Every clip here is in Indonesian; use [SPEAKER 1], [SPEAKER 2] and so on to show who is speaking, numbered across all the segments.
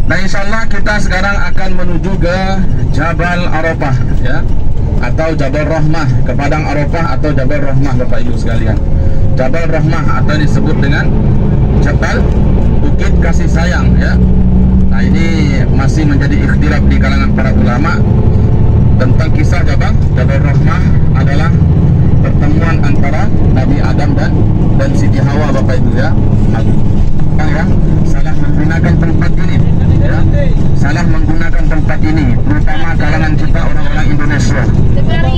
[SPEAKER 1] Nah, insyaallah kita sekarang akan menuju ke Jabal Arafah, ya, atau Jabal Rahmah, ke Padang Arafah atau Jabal Rahmah, Bapak Ibu sekalian. Jabal Rahmah atau disebut dengan Jabal Bukit Kasih Sayang, ya. Nah, ini masih menjadi ikhtilaf di kalangan para ulama tentang kisah Jabal Rahmah adalah pertemuan antara Nabi Adam dan Siti Hawa, Bapak Ibu, ya. Ya, salah menggunakan tempat ini, ya. Salah menggunakan tempat ini, terutama kalangan kita orang-orang Indonesia.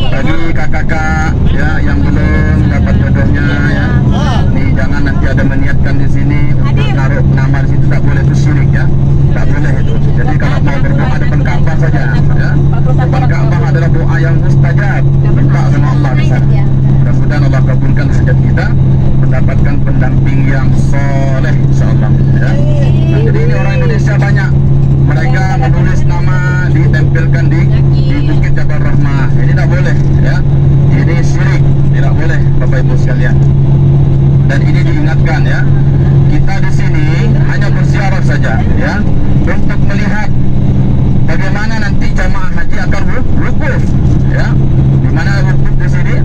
[SPEAKER 1] Bagi kakak-kakak, ya, yang belum dapat jodohnya, ya, nih jangan nanti ada meniatkan di sini untuk naruh nama di situ, tak boleh, itu syirik, ya, tak boleh itu. Jadi kalau mau berdoa depan Ka'bah saja, ya. Depan Ka'bah adalah doa yang mustajab, minta sama Allah di sana. Mudah-mudahan Allah kabulkan hajat kita, mendapatkan pendamping yang soleh, insyaallah, ya. Nah, jadi ini orang Indonesia banyak mereka menulis nama ditempelkan di Bukit Jabal Rahmah. Ini tidak boleh, ya. Ini syirik, tidak boleh, Bapak Ibu sekalian. Dan ini diingatkan, ya. Kita di sini hanya berziarah saja, ya, untuk melihat bagaimana nanti jamaah haji akan wukuf, ya. Di mana wukuf di sini?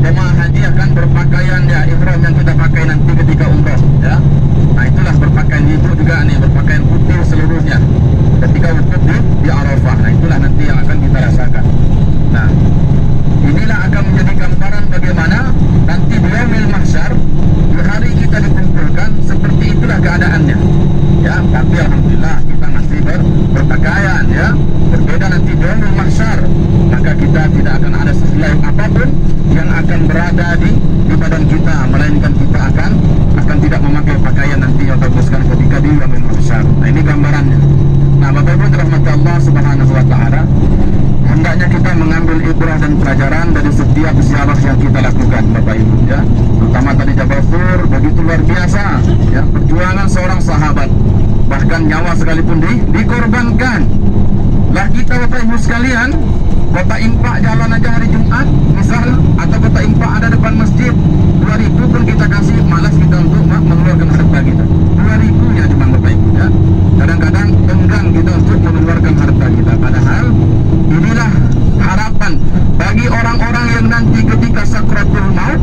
[SPEAKER 1] Jemaah haji akan berpakaian, ya, ihram yang kita pakai nanti ketika umrah, ya. Nah, itulah berpakaian ibu juga nih, berpakaian putih seluruhnya ketika wukuf di Arafah. Nah, itulah nanti yang akan kita rasakan. Nah, inilah akan menjadi gambaran bagaimana nanti di yaumil mahsyar, di hari kita dikumpulkan, seperti itulah keadaannya, ya. Tapi alhamdulillah kita masih berpakaian, ya. Berbeda nanti di yaumil mahsyar, maka kita tidak akan ada sehelai apapun yang akan berada di badan kita, melainkan kita akan tidak memakai pakaian nanti yang baguskan ketika di yaumil mahsyar. Nah, ini gambarannya. Nah, Bapak Ibu dirahmati Allah Subhanahu wa taala, hendaknya kita mengambil ibrah dan pelajaran dari setiap ziarah yang kita lakukan, Bapak Ibu, ya. Terutama tadi Jabal Sur, begitu luar biasa, ya, perjuangan seorang sahabat, bahkan nyawa sekalipun dikorbankan. Lah kita, Bapak Ibu sekalian, kota impak jalan aja hari Jumat misal, atau kota impak ada depan masjid, 2.000 pun kita kasih, malas kita untuk mengeluarkan harta kita. 2.000 nya cuma, Bapak Ibu, ya. Kadang-kadang enggan kita untuk mengeluarkan harta kita. Padahal inilah harapan bagi orang-orang yang nanti ketika sakratul maut,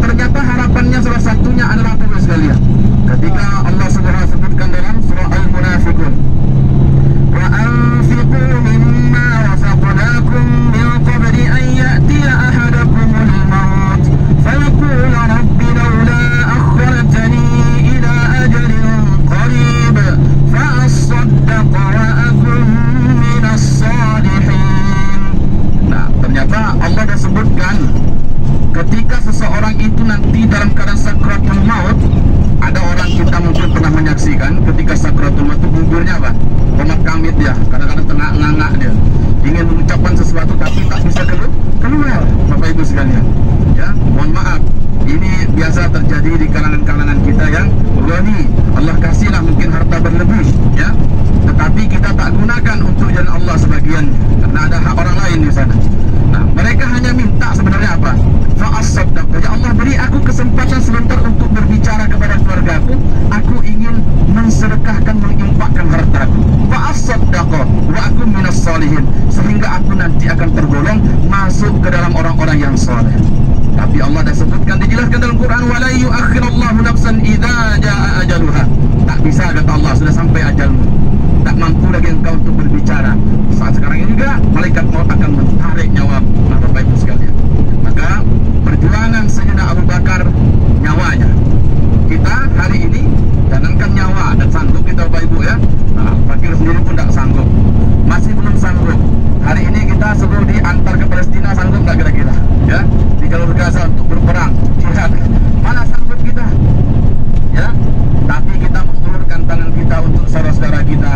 [SPEAKER 1] ternyata harapannya salah satunya adalah apa sekalian? Ketika Allah Subhanahu sebutkan dalam surah Al-Munafiqun, wa anfiqu mimma razaqnakum min qabli an ya'tiya ahadakumul maut fayaqul rabbi laula akhartani ila ajalin qarib fa asaddaq wa akun minas salihin. Nah, ternyata Allah dah sebutkan ketika seseorang itu nanti dalam keadaan sakratul maut. Ada orang kita mungkin pernah menyaksikan ketika sakratul maut itu bibirnya apa? Komat kamit dia, kadang-kadang tengah ngangak dia, ingin mengucapkan sesuatu tapi tak bisa keluar, Bapak Ibu sekalian, ya. Mohon maaf, ini biasa terjadi di kalangan-kalangan kita yang ghani. Allah kasihlah mungkin harta berlebih, ya, tetapi kita tak gunakan untuk jalan Allah sebagian karena ada hak orang lain di sana. Nah, mereka hanya minta sebenarnya apa? Fa'as-saddaq. Ya Allah, beri aku kesempatan sebentar untuk berbicara kepada keluargaku. Aku ingin mensedekahkan, menginfakkan hartaku. Fa'as-saddaq wa aku minas salihin, sehingga aku nanti akan tergolong masuk ke dalam orang-orang yang saleh. Tapi Allah dah sebutkan, dijelaskan dalam Quran, wala yu'akhirallahu nafsan idza jaa ajaluha. Tak bisa, kata Allah, sudah sampai ajalmu. Tak mampu lagi engkau untuk berbicara. Saat sekarang ini juga malaikat maut akan menarik nyawa, Bapak Ibu sekalian. Maka perjuangan Sayyidina Abu Bakar nyawanya, kita hari ini jangankan nyawa dan sanggup kita, Bapak Ibu, ya. Nah, fakir sendiri pun tak sanggup, masih belum sanggup. Hari ini kita suruh diantar ke Palestina, sanggup tak kira-kira, ya, di jalur Gaza untuk berperang jihad, mana sanggup kita, ya. Tapi kita mengulurkan tangan kita untuk saudara-saudara kita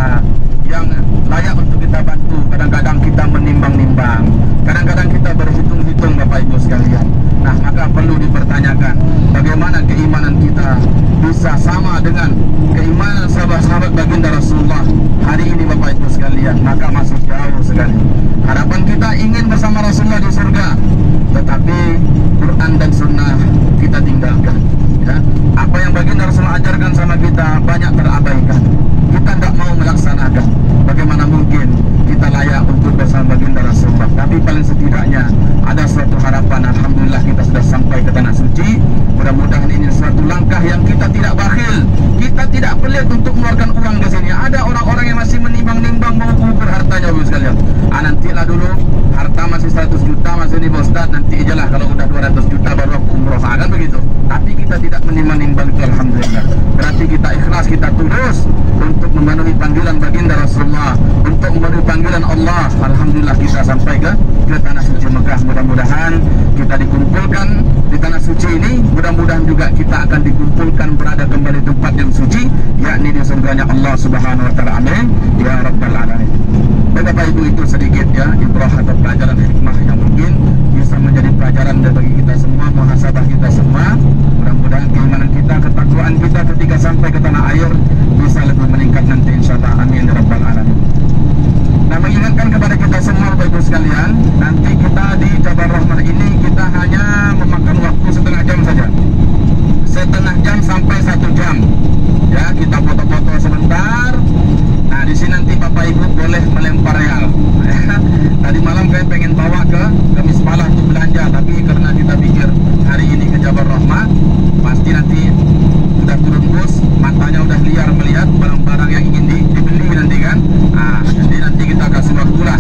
[SPEAKER 1] yang layak untuk kita bantu. Kadang-kadang kita menimbang-nimbang, kadang-kadang kita berhitung-hitung, Bapak Ibu sekalian. Nah, maka perlu dipertanyakan bagaimana keimanan kita bisa sama dengan keimanan sahabat-sahabat baginda Rasulullah hari ini, Bapak Ibu sekalian. Maka masih jauh sekali. Harapan kita ingin bersama Rasulullah di surga, tetapi Quran dan Sunnah kita tinggalkan, ya. Apa yang baginda Rasulullah ajarkan sama kita banyak terabaikan, kita tidak mau melaksanakan. tugas kita tulus untuk memenuhi panggilan baginda Rasulullah, untuk memenuhi panggilan Allah. Alhamdulillah kita sampai ke tanah suci Mekah. Mudah-mudahan kita dikumpulkan di tanah suci ini. Mudah-mudahan juga kita akan dikumpulkan berada kembali di tempat yang suci, yakni di surganya Allah Subhanahu wa taala. Amin ya rabbal alamin. Bapak Ibu, itu sedikit ya ibrah atau pelajaran hikmah yang mungkin bisa menjadi pelajaran bagi kita semua, muhasabah kita semua. Mudah-mudahan keimanan kita, ketakwaan kita ketika sampai ke tanah air bisa lebih meningkat nanti insyaallah. Amin ya rabbal alamin. Nah, mengingatkan kepada kita semua Bapak Ibu sekalian, nanti kita di Jabal Rahmah ini kita hanya memakan waktu setengah jam saja, setengah jam sampai 1 jam ya. Kita foto-foto sebentar. Nah, di sini nanti Bapak Ibu boleh melempar real. Tadi malam saya pengen bawa ke Misbalah untuk belanja, tapi karena kita pikir hari ini ke Jabal Rahmah pasti nanti sudah turun bus, matanya udah liar melihat barang-barang yang ingin dibeli nanti kan. Nah, jadi nanti kita kasih waktu lah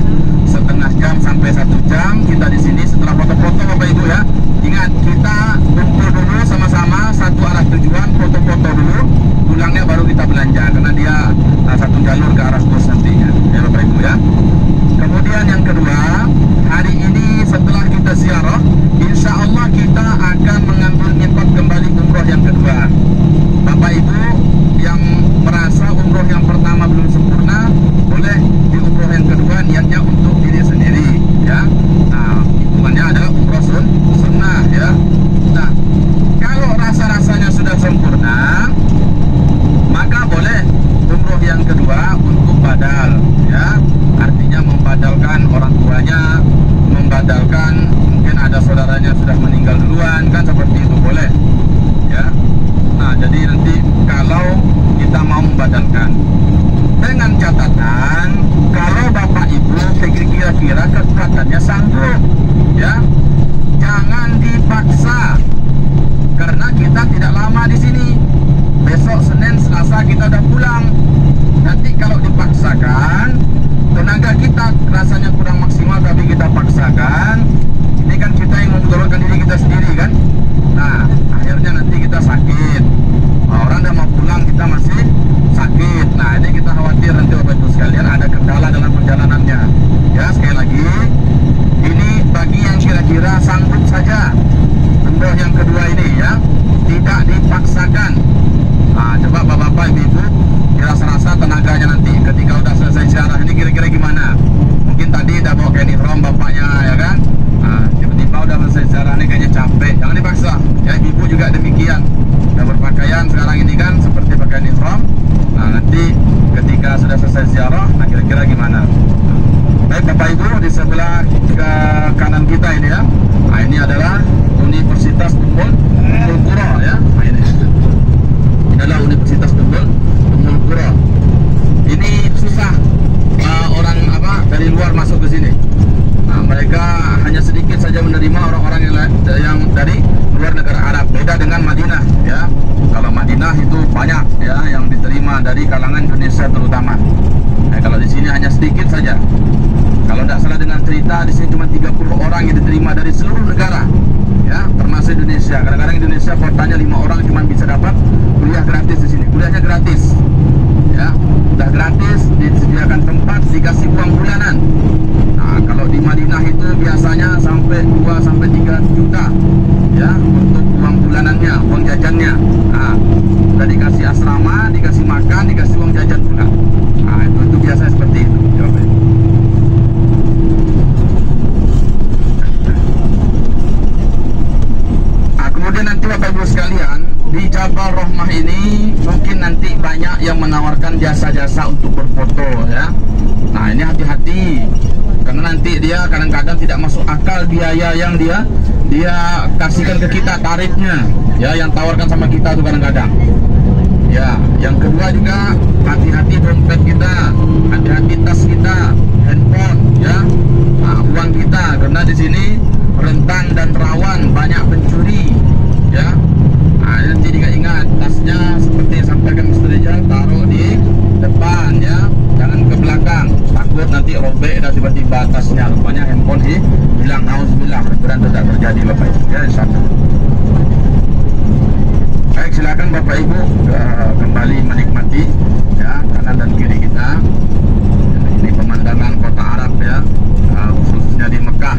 [SPEAKER 1] setengah jam sampai 1 jam kita di sini setelah foto-foto Bapak Ibu ya. Ingat, kita kumpul dulu sama-sama satu arah tujuan, foto-foto dulu, pulangnya baru kita belanja karena dia satu jalur ke arah bus nantinya ya Bapak Ibu ya. Kemudian yang kedua, hari ini setelah kita ziarah, insya Allah kita akan mengambil miqat kembali umroh yang kedua. Bapak Ibu yang merasa umroh yang pertama belum sempurna, boleh di umroh yang kedua niatnya untuk diri sendiri ya. Nah, hitungannya adalah umroh sunnah ya. Nah, kalau rasa-rasanya sudah sempurna, maka boleh umroh yang kedua untuk badal ya. Artinya membadalkan orang tuanya, membadalkan mungkin ada saudaranya sudah meninggal duluan kan, seperti itu boleh ya. Nah, jadi nanti kalau kita mau membadalkan, dengan catatan kalau Bapak Ibu kira-kira kekuatannya sanggup ya, jangan dipaksa karena kita tidak lama di sini. Besok Senin Selasa kita udah pulang. Nanti kalau dipaksakan, tenaga kita rasanya kurang maksimal tapi kita paksakan, ini kan kita yang memudorotkan diri kita sendiri kan. Nah, akhirnya nanti kita sakit. Orang udah mau pulang kita masih sakit. Nah, ini kita khawatir nanti Bapak Ibu sekalian ada kendala dalam perjalanannya ya. Sekali lagi, ini bagi yang kira-kira sanggup saja umroh yang kedua ini ya, tidak dipaksakan. Nah, coba Bapak-bapak, Ibu-ibu dirasa-rasa tenaganya nanti ketika udah selesai ziarah ini kira-kira gimana. Mungkin tadi udah bawa kain ihram bapaknya ya kan. Nah, tiba-tiba udah selesai ziarah ini kayaknya capek, jangan dipaksa ya. Ibu juga demikian, udah berpakaian sekarang ini kan seperti pakaian ihram. Nah, nanti ketika sudah selesai ziarah, nah kira-kira gimana. Baik Bapak Ibu, di sebelah ke kanan kita ini ya, nah ini adalah Universitas Ummul Qura ya. Nah, ini adalah Universitas Ummul Qura. Ini susah orang dari luar masuk ke sini. Nah, mereka hanya sedikit saja menerima orang-orang yang dari luar negara Arab. Beda dengan Madinah ya. Kalau Madinah itu banyak ya yang diterima dari kalangan Indonesia terutama. Nah, kalau di sini hanya sedikit saja. Kalau tidak salah dengan cerita, di sini cuma 30 orang yang diterima dari seluruh negara ya, termasuk Indonesia. Kadang-kadang Indonesia kotanya 5 orang cuma bisa dapat kuliah gratis di sini. Kuliahnya gratis ya, udah gratis, disediakan tempat, dikasih uang bulanan. Nah, kalau di Madinah itu biasanya sampai 2-3 juta ya untuk uang bulanannya, uang jajannya. Nah, udah dikasih asrama, dikasih makan, dikasih uang jajan pula. Nah, itu biasa seperti itu. Kemudian nanti Bapak Ibu sekalian, di Jabal Rahmah ini mungkin nanti banyak yang menawarkan jasa-jasa untuk berfoto ya. Nah, ini hati-hati karena nanti dia kadang-kadang tidak masuk akal biaya yang dia kasihkan ke kita, tarifnya ya, yang tawarkan sama kita tuh kadang-kadang ya. Yang kedua juga hati-hati dompet kita, hati-hati tas kita, handphone ya, nah, uang kita, karena di sini rentan dan rawan banyak pencuri ya. Nah, nanti juga ingat tasnya seperti yang sampaikan Mr. Rijal, taruh di depan ya, jangan ke belakang, takut nanti robek dan tiba-tiba tasnya rupanya handphone hilang. Nauzubillah, mudah-mudahan tidak terjadi Bapak Ibu ya, insyaallah. Baik, silakan Bapak Ibu kembali menikmati ya kanan dan kiri kita. Ini pemandangan kota Arab ya, khususnya di Mekah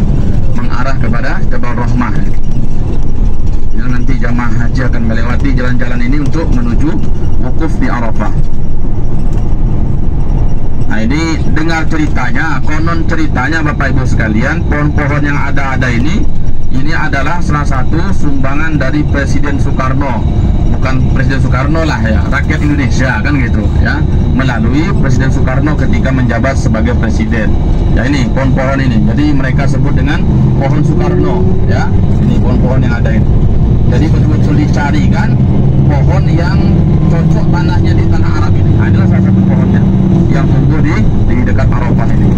[SPEAKER 1] mengarah kepada Jabal Rahmah. Yang nanti jamaah haji akan melewati jalan-jalan ini untuk menuju wukuf di Arafah. Nah, ini dengar ceritanya, konon ceritanya Bapak Ibu sekalian, pohon-pohon yang ada ini adalah salah satu sumbangan dari Presiden Soekarno. Bukan Presiden Soekarno lah ya, rakyat Indonesia kan gitu ya, melalui Presiden Soekarno ketika menjabat sebagai presiden. Ya ini pohon-pohon ini, jadi mereka sebut dengan pohon Soekarno ya. Ini pohon-pohon yang ada ini. Jadi betul-betul dicarikan pohon yang cocok tanahnya di tanah Arab ini. Nah, inilah salah satu pohonnya yang tumbuh di dekat Arafah ini.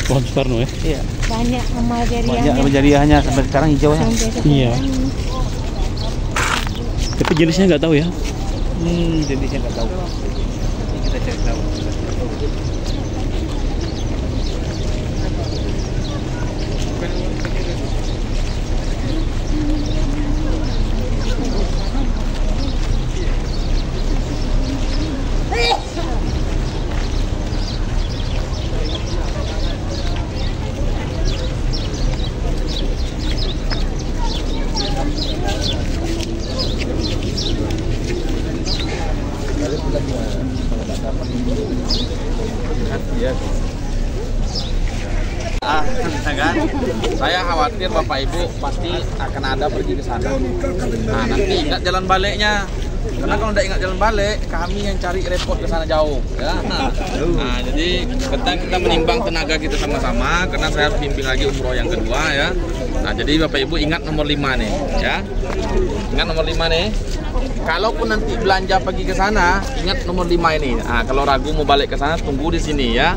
[SPEAKER 2] Pohon Soekarno ya?
[SPEAKER 3] Iya. Banyak amal jariahnya.
[SPEAKER 2] Banyak jariahnya sampai sekarang hijau ya? Iya. Tapi jenisnya nggak tahu ya?
[SPEAKER 4] Jenisnya nggak tahu. Kita cari tahu.
[SPEAKER 1] Kan? Saya khawatir Bapak Ibu pasti akan ada pergi ke sana. Nah, nanti ingat jalan baliknya. Karena kalau udah ingat jalan balik, kami yang cari repot ke sana jauh, ya. Nah, jadi kita menimbang tenaga kita sama-sama, karena saya harus bimbing lagi umroh yang kedua, ya. Nah, jadi Bapak Ibu ingat nomor 5 nih, ya. Ingat nomor 5 nih. Kalaupun nanti belanja pergi ke sana, ingat nomor 5 ini. Nah, kalau ragu mau balik ke sana, tunggu di sini, ya.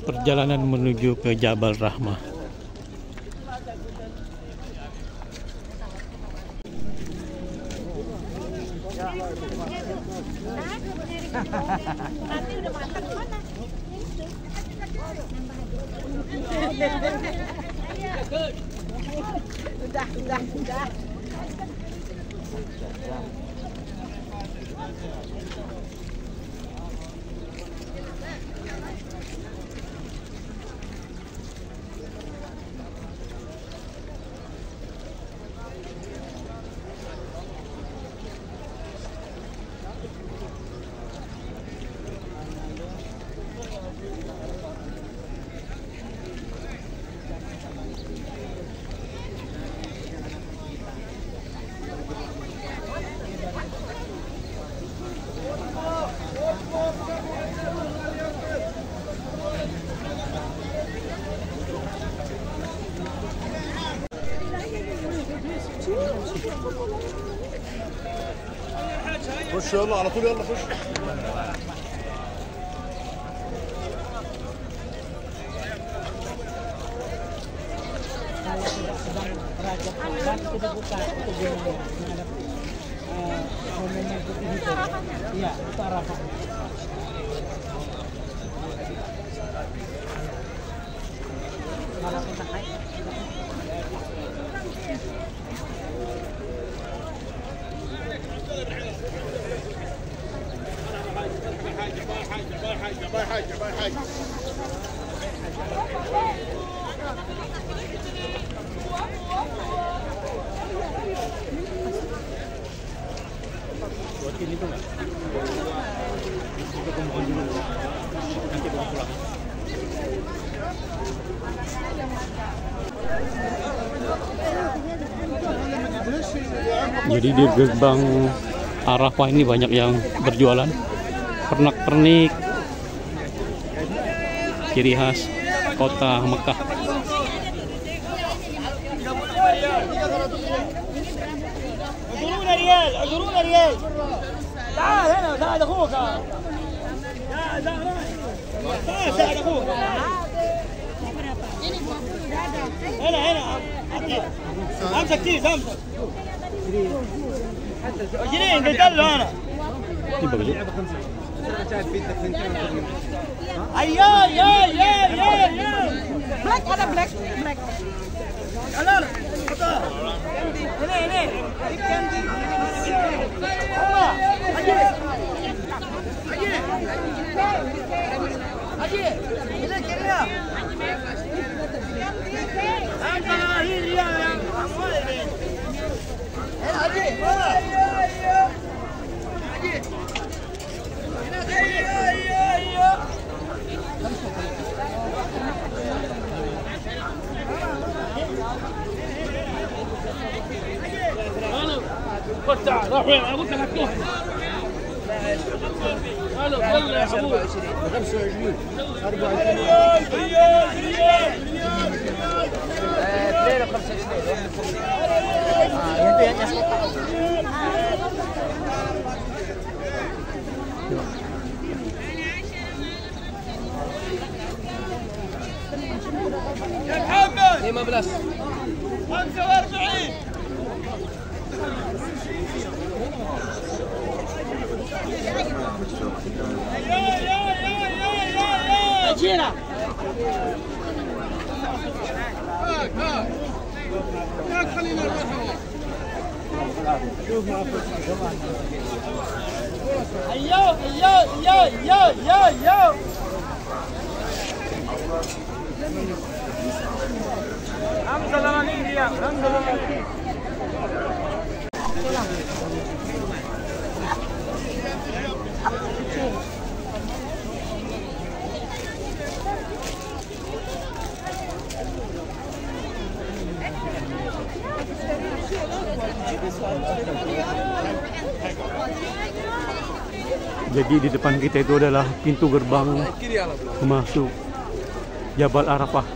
[SPEAKER 2] Perjalanan menuju ke Jabal Rahmah.
[SPEAKER 3] Nanti udah makan mana? Udah.
[SPEAKER 5] خش يلا على طول يلا خش.
[SPEAKER 6] Kalau tidak sedang Raja Kurban itu dibuka untuk gunungnya menghadap monumen putih itu. Iya, itu Arafah. Kalau kita naik,
[SPEAKER 2] buatin itu nggak? Kita kumpul dulu, nanti bawa pulang. Jadi di gerbang Arafah ini banyak yang berjualan pernak-pernik ciri khas kota Mekah.
[SPEAKER 7] اعذرونا ريال تعال هنا ساعد اخوك تعال ساعد اخوك هنا 5 كتير 5 20 قلت له انا
[SPEAKER 2] Ini bagus.
[SPEAKER 3] Black ada black.
[SPEAKER 7] Alar ini Allah Haji ini kira antara ini yang amwal ini Haji تعال روح وين؟ انا قلت لك هتروح. يلا يا حبوب 25 24 ريال ليله 25 يا محمد 45 جينا خلينا ايوه حمزه لمانين يا حمزه لمانين
[SPEAKER 2] Jadi di depan kita itu adalah pintu gerbang masuk Jabal Arafah.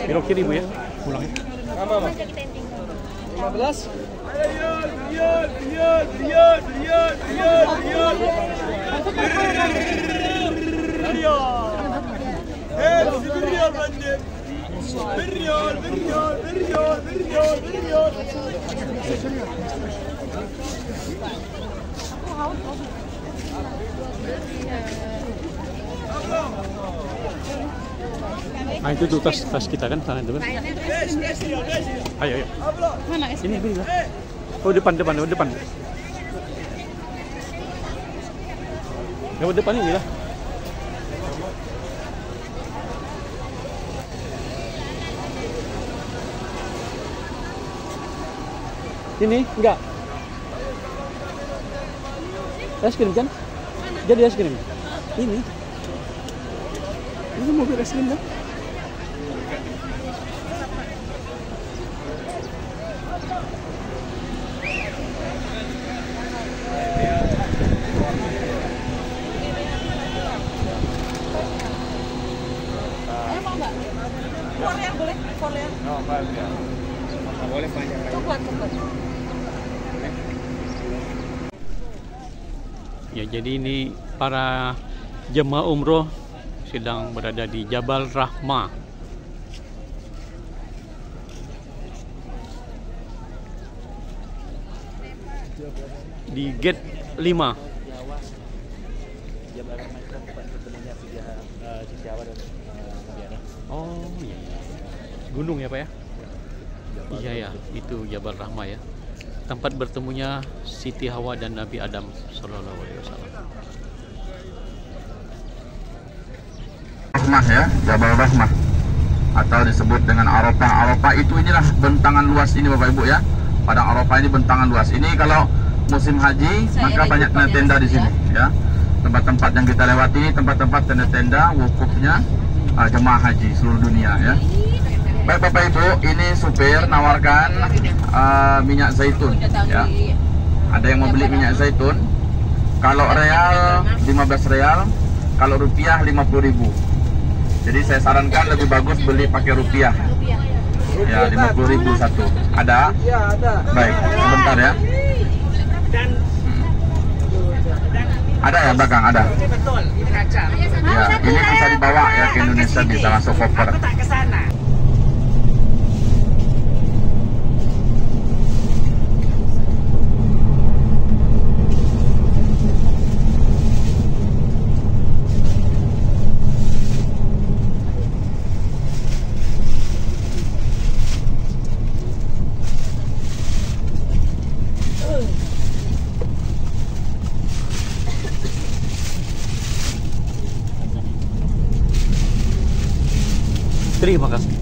[SPEAKER 2] Belok kiri Bu ya, pulang.
[SPEAKER 7] 15
[SPEAKER 2] Nah itu tuh tas kita kan sana itu kan. Ayo.
[SPEAKER 3] Mana es?
[SPEAKER 2] Ini beli lah. Oh depan. Lewat depan ini lah. Ini enggak. Es krim kan? Jadi es krim. Ini mobil es krim kan?
[SPEAKER 3] Korea boleh? Korea.
[SPEAKER 5] Oh, 5 ya.
[SPEAKER 4] Boleh panjang lagi.
[SPEAKER 2] Ya, jadi ini para jemaah umroh sedang berada di Jabal Rahmah. Di gate 5.
[SPEAKER 4] Jabal Rahmah itu tempat bertemunya Siti Hawa dan Nabi Adam.
[SPEAKER 2] Oh iya, iya. Gunung ya Pak ya? Iya ya, itu Jabal Rahmah ya. Tempat bertemunya Siti Hawa dan Nabi Adam Sallallahu Alaihi Wasallam.
[SPEAKER 1] Rahmah ya, Jabal Rahmah atau disebut dengan Arafah. Arafah itu inilah bentangan luas ini Bapak Ibu ya. Padang Arafah ini bentangan luas. Ini kalau musim haji maka banyak tenda-tenda di sini ya. Tempat-tempat yang kita lewati, tempat-tempat tenda-tenda wukufnya jemaah haji seluruh dunia ya. Baik Bapak Ibu, ini supir nawarkan minyak zaitun ya. Ada yang mau beli minyak zaitun. Kalau real 15 real, kalau rupiah 50.000. Jadi saya sarankan lebih bagus beli pakai rupiah. Ya, 50.000 satu. Ada?
[SPEAKER 6] Iya, ada.
[SPEAKER 1] Baik, sebentar ya. Ada ya belakang, ada.
[SPEAKER 6] Betul, ini kaca.
[SPEAKER 1] Ya, ini bisa dibawa ya ke Indonesia, bisa masuk koper.
[SPEAKER 6] Tak ke sana.
[SPEAKER 2] Terima kasih.